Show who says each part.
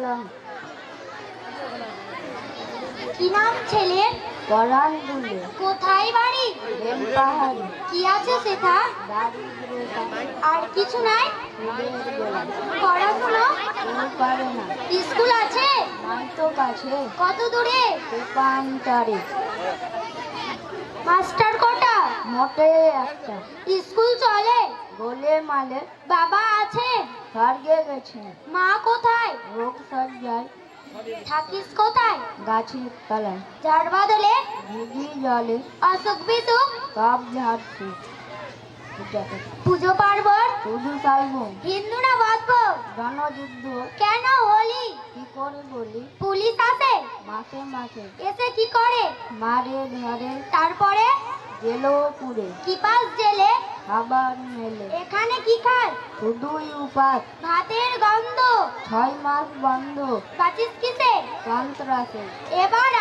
Speaker 1: কলম।
Speaker 2: কি নাম ছেলের?
Speaker 1: পরাণ বলে।
Speaker 2: কোথায় বাড়ি?
Speaker 1: বেলপাহাড়ি।
Speaker 2: কি আছে সেটা?
Speaker 1: দারিদ্রতা।
Speaker 2: আর কিছু নাই?
Speaker 1: সুদের গোলা।
Speaker 2: পড়াশুনো?
Speaker 1: কেউ পারে না।
Speaker 2: স্কুল আছে?
Speaker 1: নাই তো কাছে।
Speaker 2: কত দূরে?
Speaker 1: রূপান্তরে।
Speaker 2: মাস্টার কটা?
Speaker 1: মোটে একটা।
Speaker 2: স্কুল চলে?
Speaker 1: গোলে মালে।
Speaker 2: বাবা আছে?
Speaker 1: স্বর্গে গেছেন।
Speaker 2: মা কোথায়?
Speaker 1: রোগ সজ্জায়।
Speaker 2: থাকিস কোথায়?
Speaker 1: গাছের তলায়।
Speaker 2: ঝড় বাদলে?
Speaker 1: ভিজি জলে।
Speaker 2: অসুখ বিসুখ?
Speaker 1: সব ঝাড়ছি।
Speaker 2: পুজো পার্বণ?
Speaker 1: শুধু সাইবন।
Speaker 2: হিন্দু না বাঁচবো?
Speaker 1: জনযুদ্ধ।
Speaker 2: কেন হলি?
Speaker 1: কি করে বলি?
Speaker 2: পুলিশ আসে?
Speaker 1: মাসে মাসে।
Speaker 2: এসে কি করে?
Speaker 1: মারে ধরে।
Speaker 2: তারপরে?
Speaker 1: জেলো পুরে।
Speaker 2: কি পাস জেলে?
Speaker 1: খাবার মেলে।
Speaker 2: এখানে কি খাস?
Speaker 1: শুধুই উপাস।
Speaker 2: ভাতের গন্ধ।
Speaker 1: 6 মাস বন্ধ।
Speaker 2: বাঁচিস কিসে?
Speaker 1: সন্ত্রাসে।
Speaker 2: এবার